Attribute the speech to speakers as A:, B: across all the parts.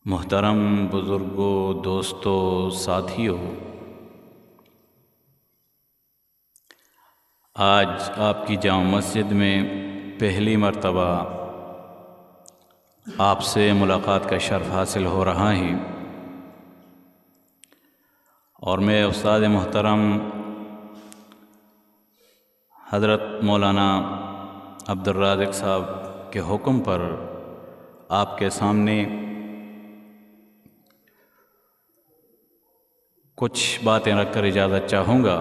A: محترم بزرگوں، دوستوں، ساتھیوں، آج آپ کی جامع مسجد میں پہلی مرتبہ آپ سے ملاقات کا شرف حاصل ہو رہا ہے، اور میں استاد محترم حضرت مولانا عبدالرازق صاحب کے حکم پر آپ کے سامنے کچھ باتیں رکھ کر اجازت چاہوں گا۔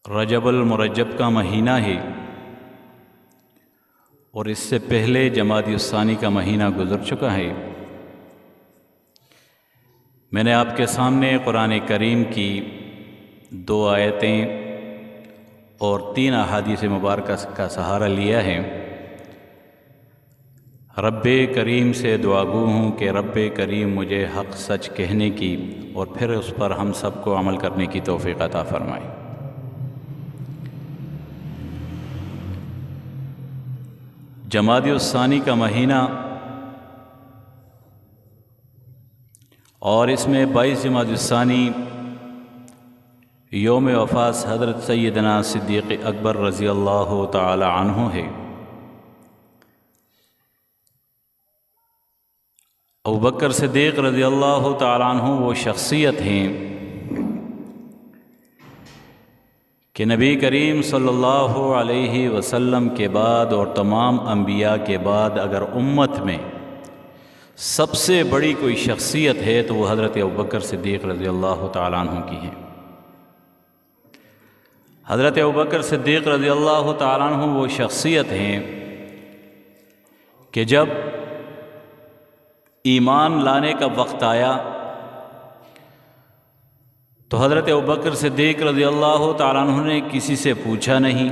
A: رجب المرجب کا مہینہ ہے، اور اس سے پہلے جمادی الثانی کا مہینہ گزر چکا ہے۔ میں نے آپ کے سامنے قرآن کریم کی 2 آیتیں اور 3 احادیث مبارکہ کا سہارا لیا ہے۔ رب کریم سے دعا گو ہوں کہ رب کریم مجھے حق سچ کہنے کی اور پھر اس پر ہم سب کو عمل کرنے کی توفیق عطا فرمائے۔ جمادی الثانی کا مہینہ، اور اس میں 22 جمادی الثانی یوم وفات حضرت سیدنا صدیق اکبر رضی اللہ تعالی عنہ ہے۔ ابوبکر صدیق رضی اللہ تعالی عنہ وہ شخصیت ہیں کہ نبی کریم صلی اللہ علیہ وسلم کے بعد اور تمام انبیاء کے بعد اگر امت میں سب سے بڑی کوئی شخصیت ہے تو وہ حضرت ابوبکر صدیق رضی اللہ تعالی عنہ کی ہے۔ حضرت ابوبکر صدیق رضی اللہ تعالی عنہ وہ شخصیت ہیں کہ جب ایمان لانے کا وقت آیا تو حضرت ابوبکر صدیق رضی اللہ تعالیٰ عنہ نے کسی سے پوچھا نہیں۔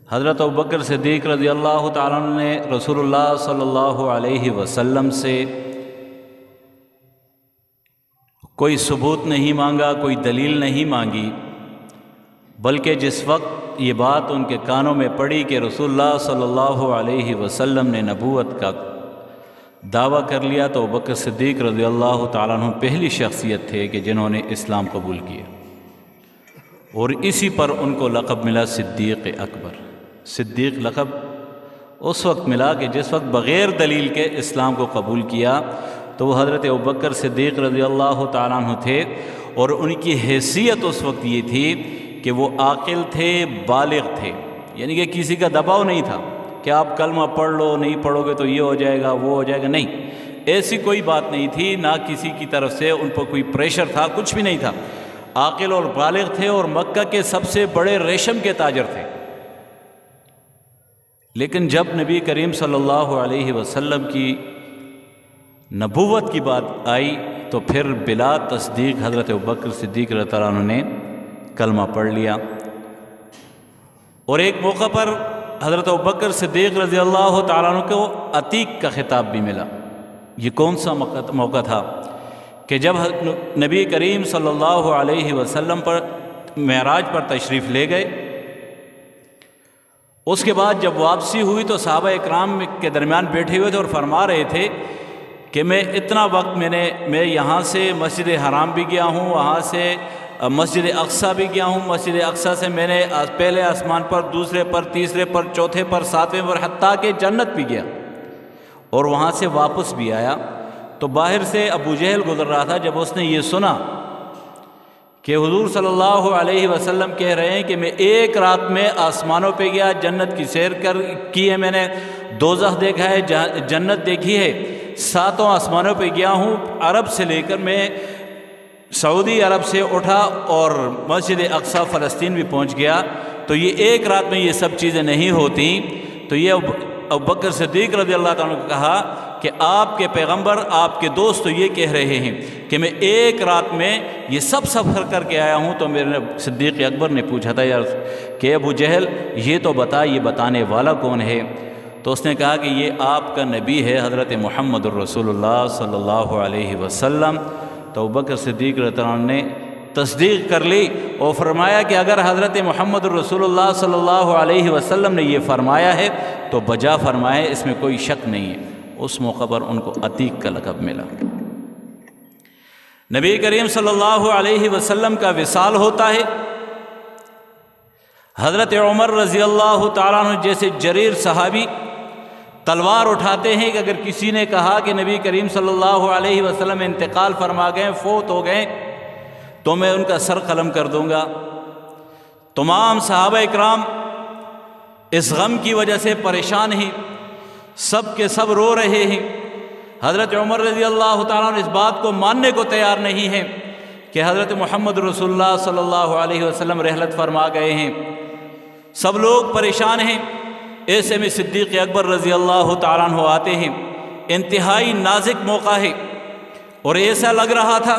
A: حضرت ابوبکر صدیق رضی اللہ تعالیٰ عنہ نے رسول اللہ صلی اللہ علیہ وسلم سے کوئی ثبوت نہیں مانگا، کوئی دلیل نہیں مانگی، بلکہ جس وقت یہ بات ان کے کانوں میں پڑی کہ رسول اللہ صلی اللہ علیہ وسلم نے نبوت کا دعویٰ کر لیا تو ابوبکر صدیق رضی اللہ تعالیٰ عنہ پہلی شخصیت تھے کہ جنہوں نے اسلام قبول کیا، اور اسی پر ان کو لقب ملا صدیق اکبر۔ صدیق لقب اس وقت ملا کہ جس وقت بغیر دلیل کے اسلام کو قبول کیا تو وہ حضرت ابوبکر صدیق رضی اللہ تعالیٰ عنہ تھے، اور ان کی حیثیت اس وقت یہ تھی کہ وہ عاقل تھے، بالغ تھے، یعنی کہ کسی کا دباؤ نہیں تھا کہ آپ کلمہ پڑھ لو، نہیں پڑھو گے تو یہ ہو جائے گا، وہ ہو جائے گا، نہیں، ایسی کوئی بات نہیں تھی، نہ کسی کی طرف سے ان پر کوئی پریشر تھا، کچھ بھی نہیں تھا۔ عاقل اور بالغ تھے، اور مکہ کے سب سے بڑے ریشم کے تاجر تھے۔ لیکن جب نبی کریم صلی اللہ علیہ وسلم کی نبوت کی بات آئی تو پھر بلا تصدیق حضرت ابوبکر صدیق رضی اللہ عنہ نے کلمہ پڑھ لیا۔ اور ایک موقع پر حضرت ابوبکر صدیق رضی اللہ تعالیٰ عنہ کو عتیق کا خطاب بھی ملا۔ یہ کون سا موقع تھا کہ جب نبی کریم صلی اللہ علیہ وسلم پر معراج پر تشریف لے گئے، اس کے بعد جب واپسی ہوئی تو صحابہ اکرام کے درمیان بیٹھے ہوئے تھے اور فرما رہے تھے کہ میں اتنا وقت میں یہاں سے مسجد حرام بھی گیا ہوں، وہاں سے مسجد اقصیٰ بھی گیا ہوں، مسجد اقصیٰ سے میں نے پہلے آسمان پر، دوسرے پر، تیسرے پر، چوتھے پر، 7ویں پر، حتیٰ کہ جنت بھی گیا، اور وہاں سے واپس بھی آیا۔ تو باہر سے ابو جہل گزر رہا تھا، جب اس نے یہ سنا کہ حضور صلی اللہ علیہ وسلم کہہ رہے ہیں کہ میں ایک رات میں آسمانوں پہ گیا، جنت کی سیر کی ہے، میں نے دوزخ دیکھا ہے، جنت دیکھی ہے، 7 آسمانوں پہ گیا ہوں، عرب سے لے کر میں سعودی عرب سے اٹھا اور مسجد اقصیٰ فلسطین بھی پہنچ گیا، تو یہ ایک رات میں یہ سب چیزیں نہیں ہوتی۔ تو یہ ابوبکر صدیق رضی اللہ تعالیٰ عنہ کو کہا کہ آپ کے پیغمبر، آپ کے دوست تو یہ کہہ رہے ہیں کہ میں ایک رات میں یہ سب سفر کر کے آیا ہوں۔ تو میرے صدیق اکبر نے پوچھا تھا یار کہ ابو جہل یہ تو بتا، یہ بتانے والا کون ہے؟ تو اس نے کہا کہ یہ آپ کا نبی ہے حضرت محمد الرسول اللہ صلی اللہ علیہ وسلم۔ تو ابوبکر صدیق رضی اللہ عنہ نے تصدیق کر لی اور فرمایا کہ اگر حضرت محمد رسول اللہ صلی اللہ علیہ وسلم نے یہ فرمایا ہے تو بجا فرمائے، اس میں کوئی شک نہیں ہے۔ اس موقع پر ان کو عتیق کا لقب ملا۔ نبی کریم صلی اللہ علیہ وسلم کا وصال ہوتا ہے، حضرت عمر رضی اللہ تعالیٰ عنہ جیسے جریر صحابی تلوار اٹھاتے ہیں کہ اگر کسی نے کہا کہ نبی کریم صلی اللہ علیہ وسلم انتقال فرما گئے، فوت ہو گئے، تو میں ان کا سر قلم کر دوں گا۔ تمام صحابہ اکرام اس غم کی وجہ سے پریشان ہیں، سب کے سب رو رہے ہیں۔ حضرت عمر رضی اللہ تعالیٰ عنہ اس بات کو ماننے کو تیار نہیں ہیں کہ حضرت محمد رسول اللہ صلی اللہ علیہ وسلم رحلت فرما گئے ہیں۔ سب لوگ پریشان ہیں۔ ایسے میں صدیق اکبر رضی اللہ تعالیٰ عنہ آتے ہیں۔ انتہائی نازک موقع ہے اور ایسا لگ رہا تھا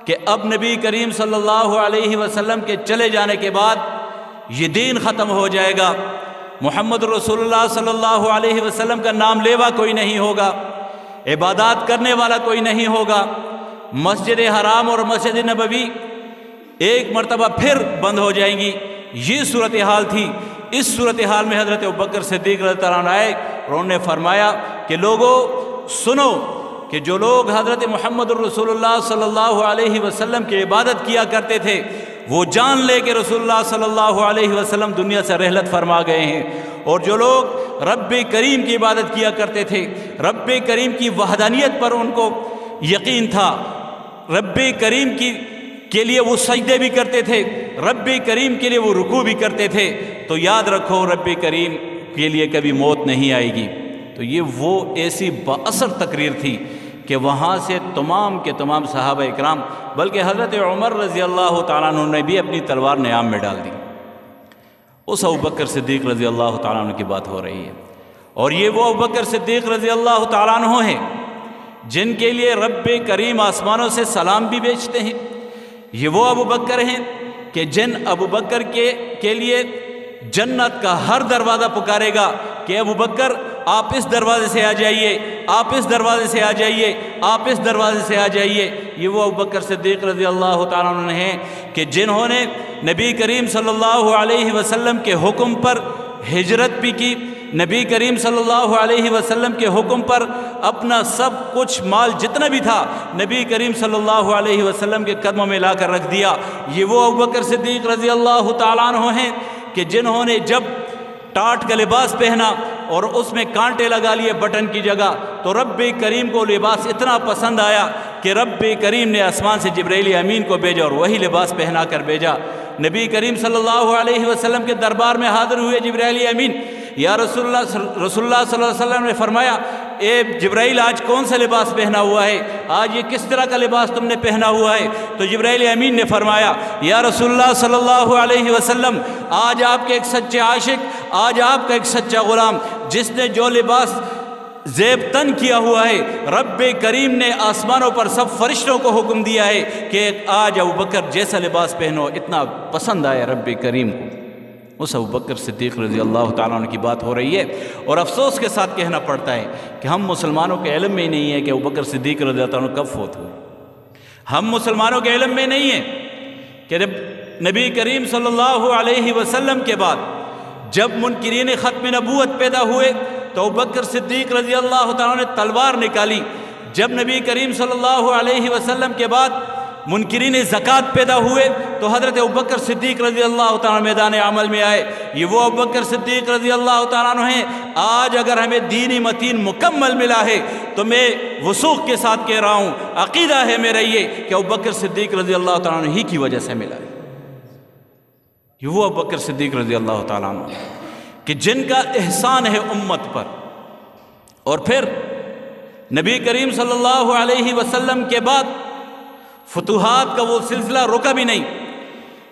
A: کہ اب نبی کریم صلی اللہ علیہ وسلم کے چلے جانے کے بعد یہ دین ختم ہو جائے گا، محمد رسول اللہ صلی اللہ علیہ وسلم کا نام لیوا کوئی نہیں ہوگا، عبادات کرنے والا کوئی نہیں ہوگا۔ مسجد حرام اور مسجد نبوی ایک مرتبہ پھر بند ہو جائیں گی، یہ صورتحال تھی۔ اس صورتحال میں حضرت ابوبکر صدیق رضی اللہ عنہ آئے اور انہوں نے فرمایا کہ لوگوں سنو کہ جو لوگ حضرت محمد رسول اللہ صلی اللہ علیہ وسلم کی عبادت کیا کرتے تھے وہ جان لے کہ رسول اللہ صلی اللہ علیہ وسلم دنیا سے رحلت فرما گئے ہیں، اور جو لوگ رب کریم کی عبادت کیا کرتے تھے، رب کریم کی وحدانیت پر ان کو یقین تھا، رب کریم کے لیے وہ سجدے بھی کرتے تھے، رب کریم کے لیے وہ رکوع بھی کرتے تھے، تو یاد رکھو رب کریم کے لیے کبھی موت نہیں آئے گی۔ تو یہ وہ ایسی بااثر تقریر تھی کہ وہاں سے تمام کے تمام صحابہ اکرام، بلکہ حضرت عمر رضی اللہ تعالیٰ عنہ نے بھی اپنی تلوار نیام میں ڈال دی۔ اس ابوبکر صدیق رضی اللہ تعالیٰ عنہ کی بات ہو رہی ہے، اور یہ وہ ابوبکر صدیق رضی اللہ تعالیٰ عنہ ہیں جن کے لیے رب کریم آسمانوں سے سلام بھی بیچتے ہیں۔ یہ وہ ابوبکر ہیں کہ جن ابوبکر کے لیے جنت کا ہر دروازہ پکارے گا کہ ابوبکر آپ اس دروازے سے آ جائیے، آپ اس دروازے سے آ جائیے، آپ اس دروازے سے آ جائیے۔ یہ وہ ابوبکر صدیق رضی اللہ تعالیٰ عنہ ہیں کہ جنہوں نے نبی کریم صلی اللہ علیہ وسلم کے حکم پر ہجرت بھی کی، نبی کریم صلی اللہ علیہ وسلم کے حکم پر اپنا سب کچھ مال جتنا بھی تھا نبی کریم صلی اللہ علیہ وسلم کے قدموں میں لا کر رکھ دیا۔ یہ وہ ابوبکر صدیق رضی اللہ تعالیٰ عنہ ہیں کہ جنہوں نے جب ٹاٹ کا لباس پہنا اور اس میں کانٹے لگا لیے بٹن کی جگہ، تو رب کریم کو لباس اتنا پسند آیا کہ رب کریم نے آسمان سے جبرائیل امین کو بھیجا اور وہی لباس پہنا کر بھیجا۔ نبی کریم صلی اللہ علیہ وسلم کے دربار میں حاضر ہوئے جبرائیل امین، یا رسول اللہ صلی اللہ علیہ وسلم نے فرمایا، اے جبرائیل آج کون سا لباس پہنا ہوا ہے، آج یہ کس طرح کا لباس تم نے پہنا ہوا ہے؟ تو جبرائیل امین نے فرمایا، یا رسول اللہ صلی اللہ علیہ وسلم آج آپ کے ایک سچے عاشق، آج آپ کا ایک سچا غلام جس نے جو لباس زیب تن کیا ہوا ہے، رب کریم نے آسمانوں پر سب فرشتوں کو حکم دیا ہے کہ آج ابوبکر جیسا لباس پہنو، اتنا پسند آیا رب کریم کو۔ اس ابوبکر صدیق رضی اللہ تعالیٰ عنہ کی بات ہو رہی ہے، اور افسوس کے ساتھ کہنا پڑتا ہے کہ ہم مسلمانوں کے علم میں ہی نہیں ہے کہ ابوبکر صدیق رضی اللہ تعالیٰ عنہ کب فوت ہوئے۔ ہم مسلمانوں کے علم میں نہیں ہے کہ جب نبی کریم صلی اللہ علیہ وسلم کے بعد جب منکرین ختم نبوت پیدا ہوئے تو ابوبکر صدیق رضی اللہ تعالیٰ نے تلوار نکالی۔ جب نبی کریم صلی اللہ علیہ وسلم کے بعد منکرین زکوٰۃ پیدا ہوئے تو حضرت ابوبکر صدیق رضی اللہ تعالیٰ میدان عمل میں آئے۔ یہ وہ ابوبکر صدیق رضی اللہ تعالیٰ عنہ ہیں۔ آج اگر ہمیں دینی متین مکمل ملا ہے تو میں وثوق کے ساتھ کہہ رہا ہوں، عقیدہ ہے میرا یہ کہ ابوبکر صدیق رضی اللہ تعالیٰ عنہ ہی کی وجہ سے ملا ہے۔ یہ وہ ابوبکر صدیق رضی اللہ تعالیٰ عنہ کہ جن کا احسان ہے امت پر، اور پھر نبی کریم صلی اللہ علیہ وسلم کے بعد فتوحات کا وہ سلسلہ رکا بھی نہیں۔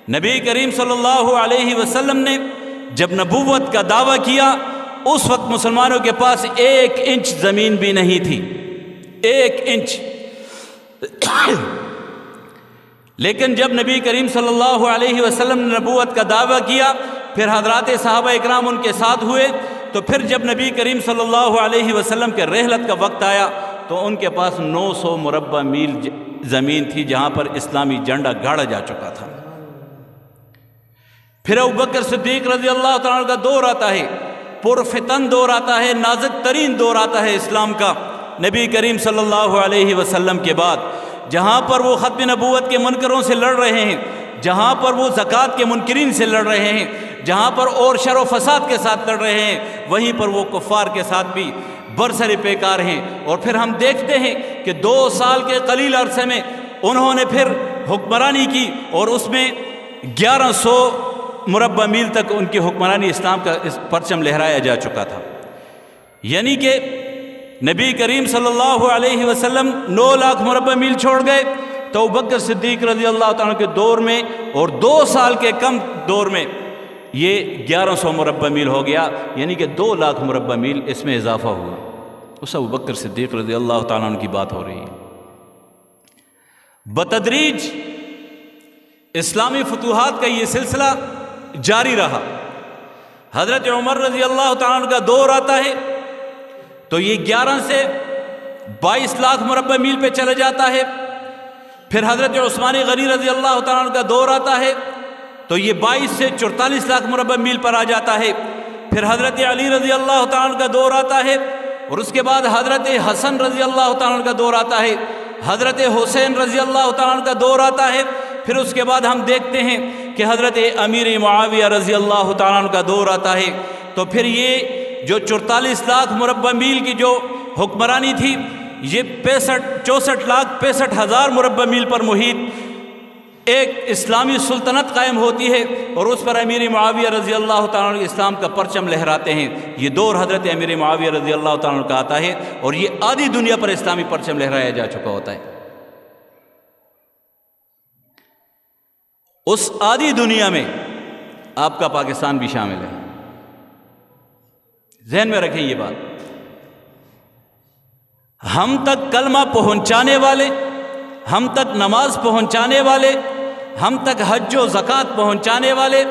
A: نبی کریم صلی اللہ علیہ وسلم نے جب نبوت کا دعویٰ کیا اس وقت مسلمانوں کے پاس 1 انچ زمین بھی نہیں تھی، 1 انچ۔ لیکن جب نبی کریم صلی اللہ علیہ وسلم نے نبوت کا دعویٰ کیا، پھر حضرات صحابہ اکرام ان کے ساتھ ہوئے، تو پھر جب نبی کریم صلی اللہ علیہ وسلم کے رحلت کا وقت آیا تو ان کے پاس 900 مربع میل زمین تھی جہاں پر اسلامی جھنڈا گاڑا جا چکا تھا۔ پھر ابوبکر صدیق رضی اللہ تعالیٰ عنہ کا دور آتا ہے، پرفتن دور آتا ہے، نازک ترین دور آتا ہے اسلام کا نبی کریم صلی اللہ علیہ وسلم کے بعد، جہاں پر وہ ختم نبوت کے منکروں سے لڑ رہے ہیں، جہاں پر وہ زکوٰۃ کے منکرین سے لڑ رہے ہیں، جہاں پر اور شر و فساد کے ساتھ لڑ رہے ہیں، وہیں پر وہ کفار کے ساتھ بھی برسر پیکار ہیں۔ اور پھر ہم دیکھتے ہیں کہ 2 سال کے قلیل عرصے میں انہوں نے پھر حکمرانی کی، اور اس میں 1100 مربع میل تک ان کی حکمرانی اسلام کا پرچم لہرایا جا چکا تھا۔ یعنی کہ نبی کریم صلی اللہ علیہ وسلم 9 لاکھ مربع میل چھوڑ گئے، تو ابوبکر صدیق رضی اللہ تعالیٰ کے دور میں اور 2 سال کے کم دور میں یہ 1100 مربع میل ہو گیا، یعنی کہ 2 لاکھ مربع میل اس میں اضافہ ہوا۔ اس ابوبکر صدیق رضی اللہ تعالیٰ عنہ کی بات ہو رہی ہے۔ بتدریج اسلامی فتوحات کا یہ سلسلہ جاری رہا۔ حضرت عمر رضی اللہ تعالیٰ عنہ کا دور آتا ہے تو یہ 11 سے 22 لاکھ مربع میل پہ چلا جاتا ہے۔ پھر حضرت عثمان غنی رضی اللہ تعالیٰ عنہ کا دور آتا ہے تو یہ 22 سے 44 لاکھ مربع میل پر آ جاتا ہے۔ پھر حضرت علی رضی اللہ تعالیٰ عنہ کا دور آتا ہے، اور اس کے بعد حضرت حسن رضی اللہ تعالیٰ عنہ کا دور آتا ہے، حضرت حسین رضی اللہ تعالیٰ عنہ کا دور آتا ہے۔ پھر اس کے بعد ہم دیکھتے ہیں کہ حضرت امیر معاویہ رضی اللہ تعالیٰ عنہ کا دور آتا ہے۔ تو پھر یہ جو 44 لاکھ مربع میل کی جو حکمرانی تھی، یہ 64 لاکھ 65 ہزار مربع میل پر محیط ایک اسلامی سلطنت قائم ہوتی ہے، اور اس پر امیر معاویہ رضی اللہ تعالیٰ عنہ اسلام کا پرچم لہراتے ہیں۔ یہ دور حضرت امیر معاویہ رضی اللہ تعالیٰ عنہ کا آتا ہے، اور یہ آدھی دنیا پر اسلامی پرچم لہرایا جا چکا ہوتا ہے۔ اس آدھی دنیا میں آپ کا پاکستان بھی شامل ہے، ذہن میں رکھیں یہ بات۔ ہم تک کلمہ پہنچانے والے، ہم تک نماز پہنچانے والے، ہم تک حج و زکوٰۃ پہنچانے والے،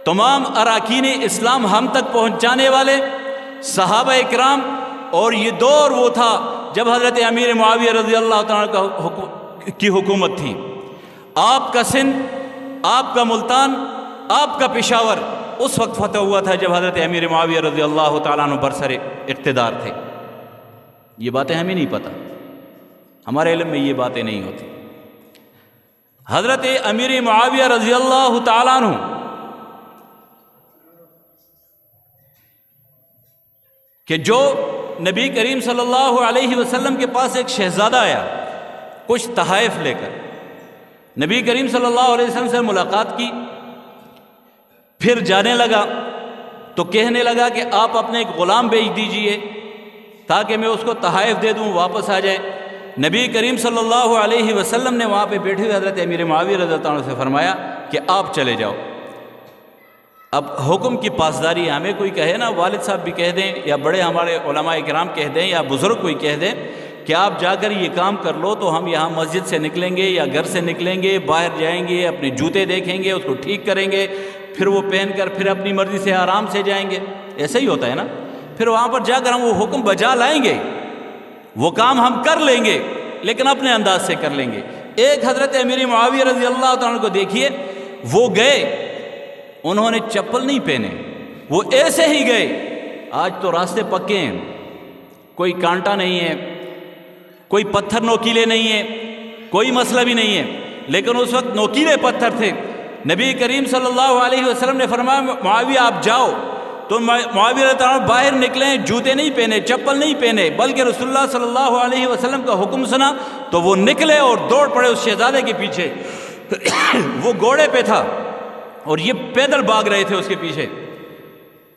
A: تمام اراکین اسلام ہم تک پہنچانے والے صحابہ اکرام، اور یہ دور وہ تھا جب حضرت امیر معاویہ رضی اللہ تعالیٰ کی حکومت تھی۔ آپ کا سندھ، آپ کا ملتان، آپ کا پشاور اس وقت فتح ہوا تھا جب حضرت امیر معاویہ رضی اللہ تعالیٰ عنہ برسر اقتدار تھے۔ یہ باتیں ہمیں نہیں پتہ، ہمارے علم میں یہ باتیں نہیں ہوتی۔ حضرت امیر معاویہ رضی اللہ تعالیٰ عنہ کہ جو نبی کریم صلی اللہ علیہ وسلم کے پاس ایک شہزادہ آیا کچھ تحائف لے کر، نبی کریم صلی اللہ علیہ وسلم سے ملاقات کی، پھر جانے لگا تو کہنے لگا کہ آپ اپنے ایک غلام بھیج دیجئے تاکہ میں اس کو تحائف دے دوں، واپس آ جائے۔ نبی کریم صلی اللہ علیہ وسلم نے وہاں پہ بیٹھے ہوئے حضرت امیر معاویہ رضی اللہ عنہ سے فرمایا کہ آپ چلے جاؤ۔ اب حکم کی پاسداری ہمیں کوئی کہے نا، والد صاحب بھی کہہ دیں یا بڑے ہمارے علماء کرام کہہ دیں یا بزرگ کوئی کہہ دیں کہ آپ جا کر یہ کام کر لو، تو ہم یہاں مسجد سے نکلیں گے یا گھر سے نکلیں گے، باہر جائیں گے، اپنے جوتے دیکھیں گے، اس کو ٹھیک کریں گے، پھر وہ پہن کر پھر اپنی مرضی سے آرام سے جائیں گے۔ ایسا ہی ہوتا ہے نا، پھر وہاں پر جا کر ہم وہ حکم بجا لائیں گے، وہ کام ہم کر لیں گے لیکن اپنے انداز سے کر لیں گے۔ ایک حضرت امیر معاویہ رضی اللہ تعالیٰ کو دیکھیے، وہ گئے، انہوں نے چپل نہیں پہنے، وہ ایسے ہی گئے۔ آج تو راستے پکے ہیں، کوئی کانٹا نہیں ہے، کوئی پتھر نوکیلے نہیں ہیں، کوئی مسئلہ بھی نہیں ہے، لیکن اس وقت نوکیلے پتھر تھے۔ نبی کریم صلی اللہ علیہ وسلم نے فرمایا معاویہ آپ جاؤ، تو معاویہ رضی اللہ عنہ باہر نکلے، جوتے نہیں پہنے، چپل نہیں پہنے، بلکہ رسول اللہ صلی اللہ علیہ وسلم کا حکم سنا تو وہ نکلے اور دوڑ پڑے اس شہزادے کے پیچھے۔ وہ گھوڑے پہ تھا اور یہ پیدل بھاگ رہے تھے اس کے پیچھے۔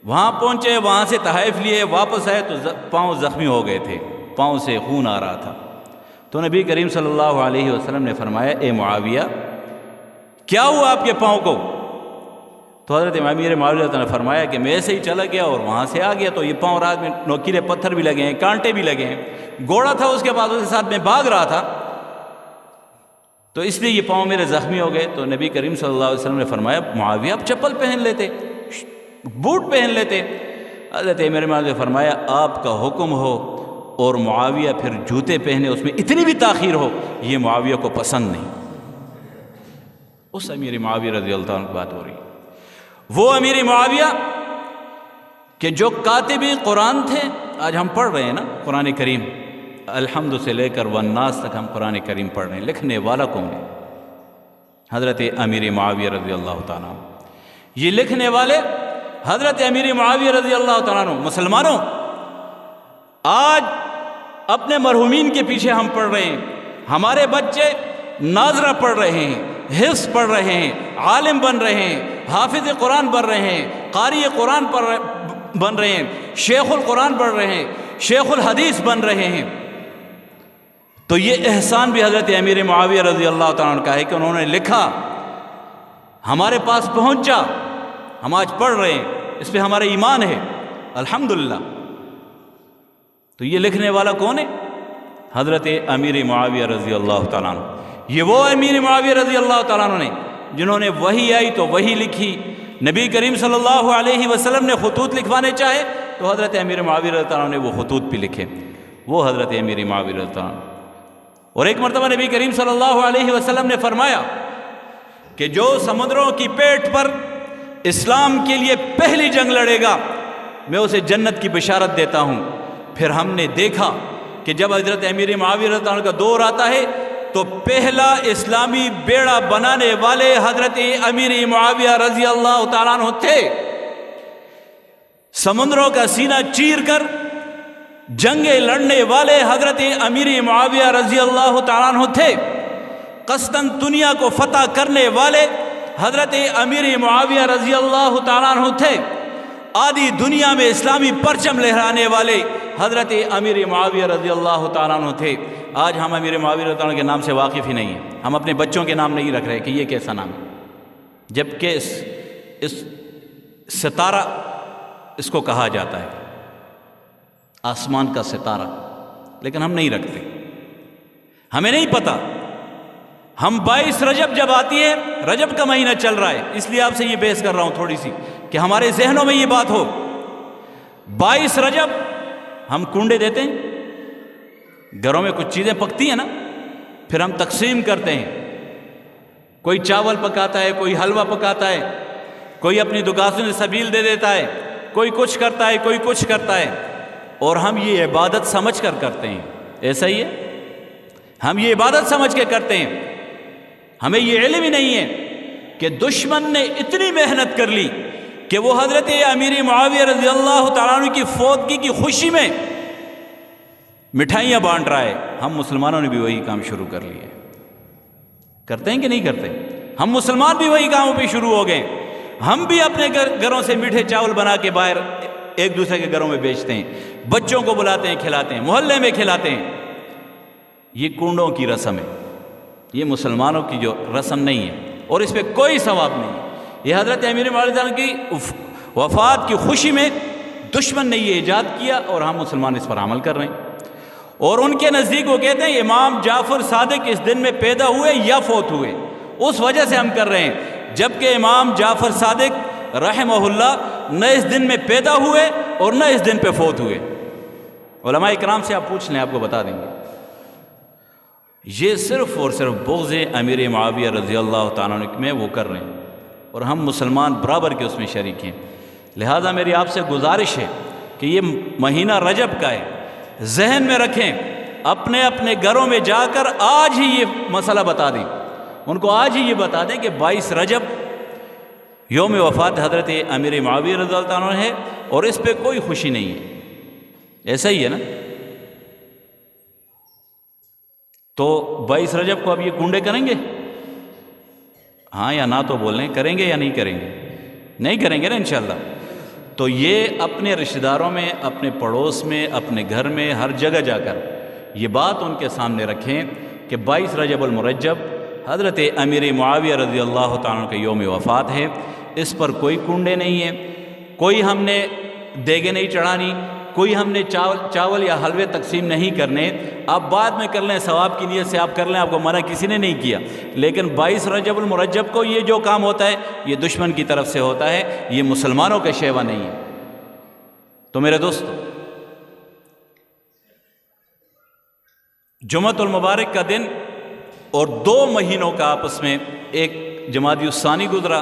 A: وہاں پہنچے، وہاں سے تحائف لیے، واپس آئے تو پاؤں زخمی ہو گئے تھے، پاؤں سے خون آ رہا تھا۔ تو نبی کریم صلی اللہ علیہ وسلم نے فرمایا اے معاویہ کیا ہوا آپ کے پاؤں کو؟ تو حضرت امیر معاویہ نے فرمایا کہ میں ایسے ہی چلا گیا اور وہاں سے آ گیا، تو یہ پاؤں رات میں نوکیلے پتھر بھی لگے ہیں، کانٹے بھی لگے ہیں، گھوڑا تھا اس کے بعد اس کے ساتھ میں بھاگ رہا تھا، تو اس لیے یہ پاؤں میرے زخمی ہو گئے۔ تو نبی کریم صلی اللہ علیہ وسلم نے فرمایا معاویہ آپ چپل پہن لیتے، بوٹ پہن لیتے۔ حضرت امیر معاویہ نے فرمایا آپ کا حکم ہو اور معاویہ پھر جوتے پہنے، اس میں اتنی بھی تاخیر ہو، یہ معاویہ کو پسند نہیں۔ اس امیر معاویہ رضی اللہ عنہ کی بات ہو رہی ہے، وہ امیر معاویہ کہ جو کاتب قرآن تھے۔ آج ہم پڑھ رہے ہیں نا قرآن کریم، الحمد سے لے کر والناس تک ہم قرآن کریم پڑھ رہے ہیں، لکھنے والا کون ہے؟ حضرت امیر معاویہ رضی اللہ تعالیٰ عنہ۔ یہ لکھنے والے حضرت امیر معاویہ رضی اللہ تعالیٰ عنہ۔ مسلمانوں، آج اپنے مرحومین کے پیچھے ہم پڑھ رہے ہیں، ہمارے بچے ناظرہ پڑھ رہے ہیں، حفظ پڑھ رہے ہیں، عالم بن رہے ہیں، حافظ قرآن بن رہے ہیں، قاری قرآن بن رہے ہیں، شیخ القرآن بن رہے ہیں، شیخ الحدیث بن رہے ہیں۔ تو یہ احسان بھی حضرت امیر معاویہ رضی اللہ تعالیٰ عنہ کا ہے کہ انہوں نے لکھا، ہمارے پاس پہنچا، ہم آج پڑھ رہے ہیں، اس پہ ہمارا ایمان ہے الحمدللہ۔ تو یہ لکھنے والا کون ہے؟ حضرت امیر معاویہ رضی اللہ تعالیٰ عنہ۔ یہ وہ امیر معاویہ رضی اللہ تعالیٰ عنہ نے جنہوں نے وحی آئی تو وحی لکھی، نبی کریم صلی اللہ علیہ وسلم نے خطوط لکھوانے چاہے تو حضرت امیر معاویہ رضی اللہ عنہ نے وہ خطوط بھی لکھے، وہ حضرت امیر معاویہ رضی اللہ عنہ۔ اور ایک مرتبہ نبی کریم صلی اللہ علیہ وسلم نے فرمایا کہ جو سمندروں کی پیٹھ پر اسلام کے لیے پہلی جنگ لڑے گا میں اسے جنت کی بشارت دیتا ہوں۔ پھر ہم نے دیکھا کہ جب حضرت امیر معاویہ رضی اللہ عنہ کا دور آتا ہے تو پہلا اسلامی بیڑا بنانے والے حضرت امیر معاویہ رضی اللہ تعالیٰ عنہ تھے۔ سمندروں کا سینہ چیر کر جنگیں لڑنے والے حضرت امیر معاویہ رضی اللہ تعالیٰ عنہ تھے۔ قسطنطنیہ کو فتح کرنے والے حضرت امیر معاویہ رضی اللہ تعالیٰ عنہ تھے۔ آدھی دنیا میں اسلامی پرچم لہرانے والے حضرت امیر معاویہ رضی اللہ تعالیٰ عنہ تھے۔ آج ہم امیر معاویہ رضی اللہ عنہ کے نام سے واقف ہی نہیں ہیں، ہم اپنے بچوں کے نام نہیں رکھ رہے کہ یہ کیسا نام ہے، جبکہ اس ستارہ اس کو کہا جاتا ہے، آسمان کا ستارہ، لیکن ہم نہیں رکھتے، ہمیں نہیں پتہ۔ ہم 22 رجب جب آتی ہے، رجب کا مہینہ چل رہا ہے، اس لیے آپ سے یہ بحث کر رہا ہوں تھوڑی سی کہ ہمارے ذہنوں میں یہ بات ہو۔ 22 رجب ہم کنڈے دیتے ہیں، گھروں میں کچھ چیزیں پکتی ہیں نا، پھر ہم تقسیم کرتے ہیں، کوئی چاول پکاتا ہے، کوئی حلوہ پکاتا ہے، کوئی اپنی دکانوں سبیل دے دیتا ہے، کوئی کچھ کرتا ہے، کوئی کچھ کرتا ہے، اور ہم یہ عبادت سمجھ کر کرتے ہیں۔ ایسا ہی ہے، ہم یہ عبادت سمجھ کے کرتے ہیں، ہمیں یہ علم ہی نہیں ہے کہ دشمن نے اتنی محنت کر لی کہ وہ حضرت امیر معاویہ رضی اللہ تعالیٰ عنہ کی فوتگی کی خوشی میں مٹھائیاں بانٹ رہا ہے۔ ہم مسلمانوں نے بھی وہی کام شروع کر لیے، کرتے ہیں کہ نہیں کرتے؟ ہم مسلمان بھی وہی کاموں پہ شروع ہو گئے، ہم بھی اپنے گھروں سے میٹھے چاول بنا کے باہر ایک دوسرے کے گھروں میں بیچتے ہیں، بچوں کو بلاتے ہیں، کھلاتے ہیں، محلے میں کھلاتے ہیں۔ یہ کنڈوں کی رسم ہے، یہ مسلمانوں کی جو رسم نہیں ہے، اور اس پہ کوئی ثواب نہیں ہے۔ یہ حضرت امیر معاویہ کی وفات کی خوشی میں دشمن نے یہ ایجاد کیا اور ہم مسلمان اس پر عمل کر رہے ہیں، اور ان کے نزدیک وہ کہتے ہیں امام جعفر صادق اس دن میں پیدا ہوئے یا فوت ہوئے، اس وجہ سے ہم کر رہے ہیں، جبکہ امام جعفر صادق رحمہ اللہ نہ اس دن میں پیدا ہوئے اور نہ اس دن پہ فوت ہوئے۔ علماء اکرام سے آپ پوچھ لیں، آپ کو بتا دیں گے۔ یہ صرف اور صرف بغض امیر معاویہ رضی اللہ تعالیٰ عنہ میں وہ کر رہے ہیں، اور ہم مسلمان برابر کے اس میں شریک ہیں۔ لہذا میری آپ سے گزارش ہے کہ یہ مہینہ رجب کا ہے، ذہن میں رکھیں، اپنے اپنے گھروں میں جا کر آج ہی یہ مسئلہ بتا دیں، ان کو آج ہی یہ بتا دیں کہ 22 رجب یوم وفات حضرت امیر معاویہ رضی اللہ عنہ ہے، اور اس پہ کوئی خوشی نہیں ہے۔ ایسا ہی ہے نا؟ تو 22 رجب کو اب یہ کنڈے کریں گے؟ ہاں یا نہ تو بولیں، کریں گے یا نہیں کریں گے؟ نہیں کریں گے نا انشاءاللہ۔ تو یہ اپنے رشتہ داروں میں، اپنے پڑوس میں، اپنے گھر میں، ہر جگہ جا کر یہ بات ان کے سامنے رکھیں کہ 22 رجب المرجب حضرت امیر معاویہ رضی اللہ تعالیٰ کا یوم وفات ہے، اس پر کوئی کنڈے نہیں ہیں، کوئی ہم نے دیگیں نہیں چڑھانی، کوئی ہم نے چاول یا حلوے تقسیم نہیں کرنے۔ آپ بعد میں کر لیں، ثواب کی نیت سے آپ کر لیں، آپ کو منع کسی نے نہیں کیا، لیکن 22 رجب المرجب کو یہ جو کام ہوتا ہے یہ دشمن کی طرف سے ہوتا ہے، یہ مسلمانوں کا شیوا نہیں ہے۔ تو میرے دوستو، جمعۃ المبارک کا دن اور 2 مہینوں کا آپس میں ایک جمادی الثانی گزرا،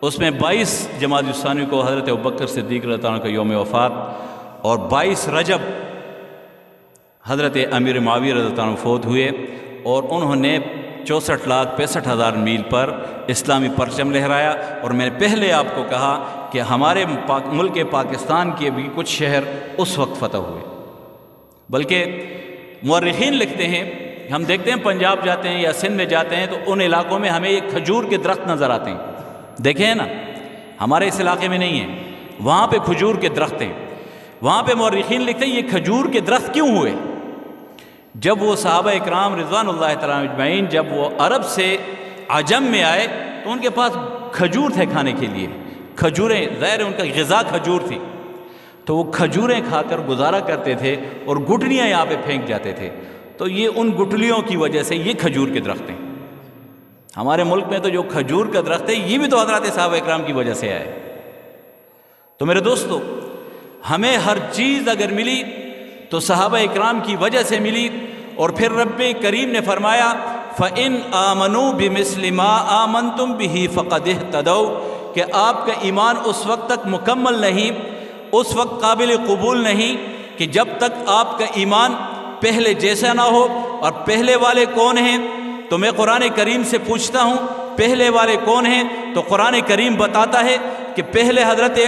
A: اس میں 22 جمادی الثانی کو حضرت ابوبکر صدیق رضی اللہ عنہ کا یوم وفات، اور 22 رجب حضرت امیر معاویہ رضی اللہ عنہ فوت ہوئے، اور انہوں نے 64,65,000 میل پر اسلامی پرچم لہرایا۔ اور میں نے پہلے آپ کو کہا کہ ہمارے ملک پاکستان کے بھی کچھ شہر اس وقت فتح ہوئے، بلکہ مورخین لکھتے ہیں، ہم دیکھتے ہیں پنجاب جاتے ہیں یا سندھ میں جاتے ہیں تو ان علاقوں میں ہمیں ایک کھجور کے درخت نظر آتے ہیں، دیکھیں نا، ہمارے اس علاقے میں نہیں ہیں، وہاں پہ کھجور کے درخت ہیں۔ وہاں پہ مورخین لکھتے ہیں یہ کھجور کے درخت کیوں ہوئے؟ جب وہ صحابہ اکرام رضوان اللہ تعالیٰ اجمعین جب وہ عرب سے عجم میں آئے تو ان کے پاس کھجور تھے کھانے کے لیے، کھجوریں، ظاہر ان کا غذا کھجور تھی، تو وہ کھجوریں کھا کر گزارا کرتے تھے اور گٹلیاں یہاں پہ پھینک جاتے تھے، تو یہ ان گٹلیوں کی وجہ سے یہ کھجور کے درخت ہیں۔ ہمارے ملک میں تو جو کھجور کا درخت ہے یہ بھی تو حضرات صحابہ اکرام کی وجہ سے آئے۔ تو میرے دوستو، ہمیں ہر چیز اگر ملی تو صحابہ اکرام کی وجہ سے ملی، اور پھر رب کریم نے فرمایا فَإِنْ آمَنُوا بِمِثْلِ مَا آمَنْتُمْ بِهِ فَقَدِ اهْتَدَوْا، کہ آپ کا ایمان اس وقت تک مکمل نہیں، اس وقت قابل قبول نہیں کہ جب تک آپ کا ایمان پہلے جیسا نہ ہو۔ اور پہلے والے کون ہیں؟ تو میں قرآن کریم سے پوچھتا ہوں پہلے والے کون ہیں؟ تو قرآن کریم بتاتا ہے کہ پہلے حضرت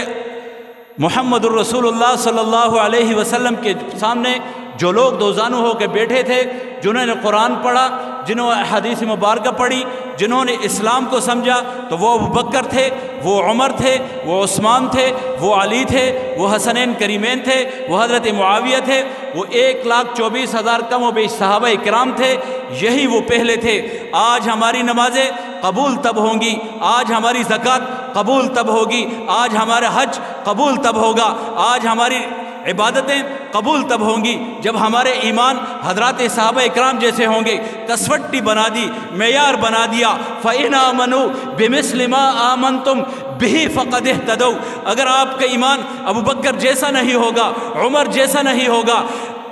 A: محمد الرسول اللہ صلی اللہ علیہ وسلم کے سامنے جو لوگ دو زانو ہو کے بیٹھے تھے، جنہوں نے قرآن پڑھا، جنہوں نے حدیث مبارکہ پڑھی، جنہوں نے اسلام کو سمجھا، تو وہ ابوبکر تھے، وہ عمر تھے، وہ عثمان تھے، وہ علی تھے، وہ حسنین کریمین تھے، وہ حضرت معاویہ تھے، وہ 1,24,000 کم و بیش صحابہ اکرام تھے، یہی وہ پہلے تھے۔ آج ہماری نمازیں قبول تب ہوں گی، آج ہماری زکوٰۃ قبول تب ہوگی، آج ہمارا حج قبول تب ہوگا، آج ہماری عبادتیں قبول تب ہوں گی جب ہمارے ایمان حضرات صحابہ اکرام جیسے ہوں گے۔ کسوٹی بنا دی، معیار بنا دیا، فَإِنْ آمَنُوا بِمِثْلِ مَا آمَنْتُمْ بِهِ فَقَدِ اهْتَدَوْا۔ اگر آپ کا ایمان ابوبکر جیسا نہیں ہوگا، عمر جیسا نہیں ہوگا،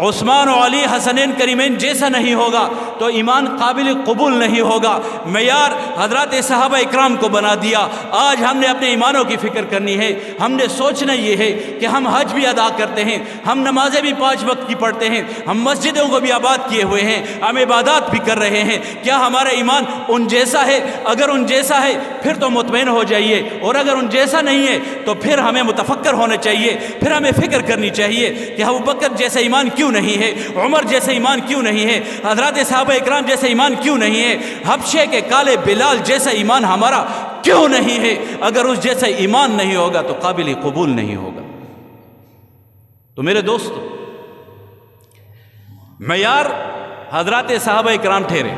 A: عثمان و علی حسنین کریمین جیسا نہیں ہوگا تو ایمان قابل قبول نہیں ہوگا۔ معیار حضرات صحابہ اکرام کو بنا دیا۔ آج ہم نے اپنے ایمانوں کی فکر کرنی ہے، ہم نے سوچنا یہ ہے کہ ہم حج بھی ادا کرتے ہیں، ہم نمازیں بھی 5 وقت کی پڑھتے ہیں، ہم مسجدوں کو بھی آباد کیے ہوئے ہیں، ہم عبادات بھی کر رہے ہیں، کیا ہمارا ایمان ان جیسا ہے؟ اگر ان جیسا ہے پھر تو مطمئن ہو جائیے، اور اگر ان جیسا نہیں ہے تو پھر ہمیں متفکر ہونا چاہیے، پھر ہمیں فکر کرنی چاہیے کہ ابوبکر جیسا ایمان کیوں نہیں ہے، عمر جیسے ایمان کیوں نہیں ہے، حضرات صحابہ اکرام جیسے ایمان کیوں نہیں ہے، حبشے کے کالے بلال جیسا ایمان ہمارا کیوں نہیں ہے؟ اگر اس جیسا ایمان نہیں ہوگا تو قابل قبول نہیں ہوگا۔ تو میرے دوستو، معیار حضرات صحابہ اکرام ٹھہرے۔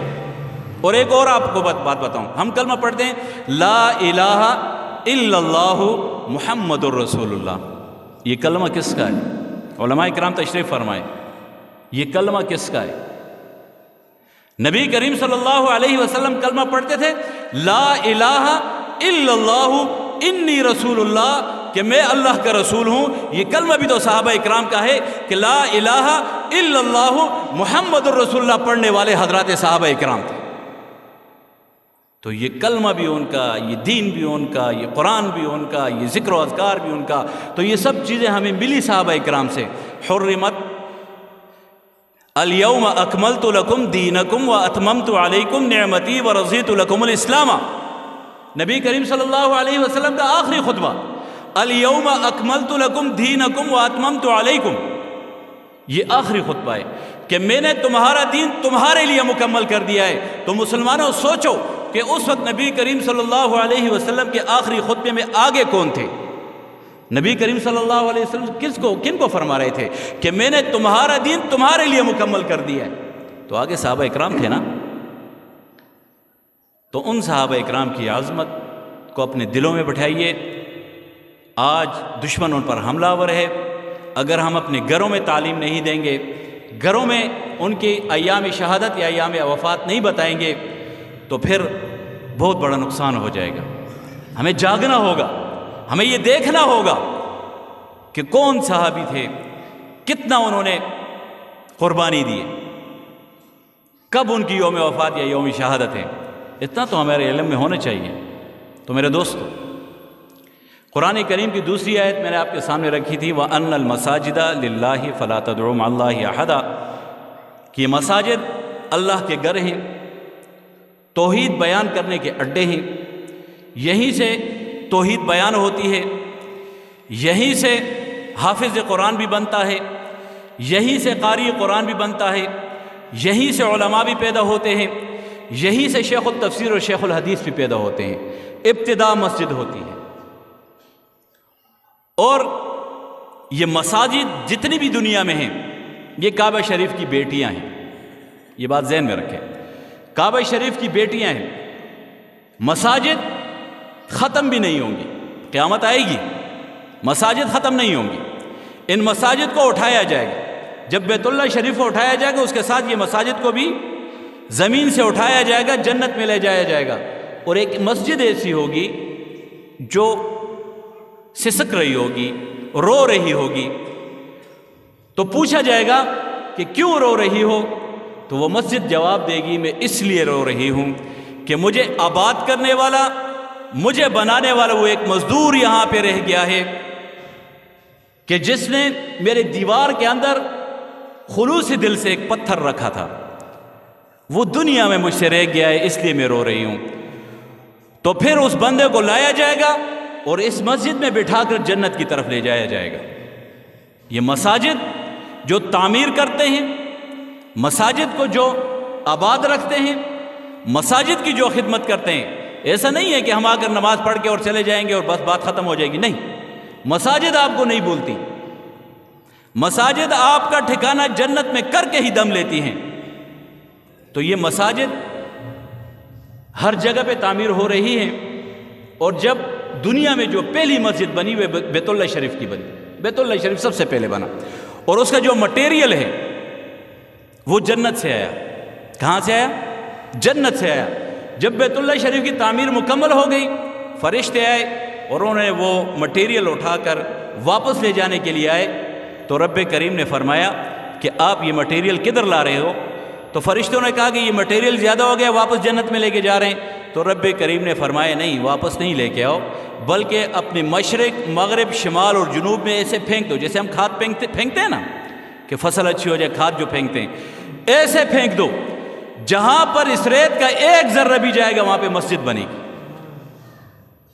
A: اور ایک اور آپ کو بات بتاؤں، ہم کلمہ پڑھتے ہیں لا الہ الا اللہ محمد الرسول اللہ، یہ کلمہ کس کا ہے؟ علماء کرام تشریف فرمائے، یہ کلمہ کس کا ہے؟ نبی کریم صلی اللہ علیہ وسلم کلمہ پڑھتے تھے لا الہ الا اللہ انی رسول اللہ، کہ میں اللہ کا رسول ہوں۔ یہ کلمہ بھی تو صحابہ اکرام کا ہے کہ لا الہ الا اللہ محمد الرسول اللہ پڑھنے والے حضرات صحابہ اکرام تھے۔ تو یہ کلمہ بھی ان کا، یہ دین بھی ان کا، یہ قرآن بھی ان کا، یہ ذکر و اذکار بھی ان کا، تو یہ سب چیزیں ہمیں ملی صحابہ اکرام سے۔ حرمت الیوم اکملت لکم دینکم واتممت علیکم نعمتی ورضیت لکم الاسلام، نبی کریم صلی اللہ علیہ وسلم کا آخری خطبہ، الیوم اکملت لکم دینکم واتممت علیکم، یہ آخری خطبہ ہے کہ میں نے تمہارا دین تمہارے لیے مکمل کر دیا ہے۔ تو مسلمانوں سوچو کہ اس وقت نبی کریم صلی اللہ علیہ وسلم کے آخری خطبے میں آگے کون تھے؟ نبی کریم صلی اللہ علیہ وسلم کن کو فرما رہے تھے کہ میں نے تمہارا دین تمہارے لیے مکمل کر دیا ہے؟ تو آگے صحابہ اکرام تھے نا۔ تو ان صحابہ اکرام کی عظمت کو اپنے دلوں میں بٹھائیے۔ آج دشمن ان پر حملہ آور ہے، اگر ہم اپنے گھروں میں تعلیم نہیں دیں گے، گھروں میں ان کی ایام شہادت یا ایام وفات نہیں بتائیں گے تو پھر بہت بڑا نقصان ہو جائے گا۔ ہمیں جاگنا ہوگا، ہمیں یہ دیکھنا ہوگا کہ کون صحابی تھے، کتنا انہوں نے قربانی دی۔ کب ان کی یوم وفات یا یوم شہادت ہے، اتنا تو ہمارے علم میں ہونا چاہیے۔ تو میرے دوستو، قرآن کریم کی دوسری آیت میں نے آپ کے سامنے رکھی تھی، وَأَنَّ الْمَسَاجِدَ لِلَّهِ فَلَا تَدْعُوا مَعَ اللَّهِ أَحَدًا، کہ یہ مساجد اللہ کے گھر ہیں، توحید بیان کرنے کے اڈے ہیں، یہیں سے توحید بیان ہوتی ہے، یہیں سے حافظ قرآن بھی بنتا ہے، یہیں سے قاری قرآن بھی بنتا ہے، یہیں سے علماء بھی پیدا ہوتے ہیں، یہیں سے شیخ التفسیر اور شیخ الحدیث بھی پیدا ہوتے ہیں۔ ابتدا مسجد ہوتی ہے، اور یہ مساجد جتنی بھی دنیا میں ہیں یہ کعبہ شریف کی بیٹیاں ہیں، یہ بات ذہن میں رکھیں، کعبہ شریف کی بیٹیاں ہیں۔ مساجد ختم بھی نہیں ہوں گی، قیامت آئے گی مساجد ختم نہیں ہوں گی، ان مساجد کو اٹھایا جائے گا، جب بیت اللہ شریف کو اٹھایا جائے گا اس کے ساتھ یہ مساجد کو بھی زمین سے اٹھایا جائے گا، جنت میں لے جایا جائے گا، اور ایک مسجد ایسی ہوگی جو سسک رہی ہوگی، رو رہی ہوگی، تو پوچھا جائے گا کہ کیوں رو رہی ہو؟ تو وہ مسجد جواب دے گی، میں اس لیے رو رہی ہوں کہ مجھے آباد کرنے والا، مجھے بنانے والا وہ ایک مزدور یہاں پہ رہ گیا ہے کہ جس نے میرے دیوار کے اندر خلوص دل سے ایک پتھر رکھا تھا، وہ دنیا میں مجھ سے رہ گیا ہے، اس لیے میں رو رہی ہوں۔ تو پھر اس بندے کو لایا جائے گا اور اس مسجد میں بٹھا کر جنت کی طرف لے جایا جائے گا۔ یہ مساجد جو تعمیر کرتے ہیں، مساجد کو جو آباد رکھتے ہیں، مساجد کی جو خدمت کرتے ہیں، ایسا نہیں ہے کہ ہم آ کر نماز پڑھ کے اور چلے جائیں گے اور بس بات ختم ہو جائے گی، نہیں، مساجد آپ کو نہیں بولتی، مساجد آپ کا ٹھکانہ جنت میں کر کے ہی دم لیتی ہیں۔ تو یہ مساجد ہر جگہ پہ تعمیر ہو رہی ہیں، اور جب دنیا میں جو پہلی مسجد بنی وہ بیت اللہ شریف کی بنی، بیت اللہ شریف سب سے پہلے بنا، اور اس کا جو مٹیریل ہے وہ جنت سے آیا۔ کہاں سے آیا؟ جنت سے آیا۔ جب بیت اللہ شریف کی تعمیر مکمل ہو گئی، فرشتے آئے اور انہوں نے وہ مٹیریل اٹھا کر واپس لے جانے کے لیے آئے، تو رب کریم نے فرمایا کہ آپ یہ مٹیریل کدھر لا رہے ہو؟ تو فرشتوں نے کہا کہ یہ مٹیریل زیادہ ہو گیا، واپس جنت میں لے کے جا رہے ہیں۔ تو رب کریم نے فرمایا نہیں، واپس نہیں لے کے آؤ، بلکہ اپنے مشرق، مغرب، شمال اور جنوب میں ایسے پھینک دو، جیسے ہم کھاد پھینکتے ہیں نا کہ فصل اچھی ہو جائے، کھاد جو پھینکتے ہیں، ایسے پھینک دو جہاں پر اس ریت کا ایک ذرہ بھی جائے گا وہاں پہ مسجد بنے گی۔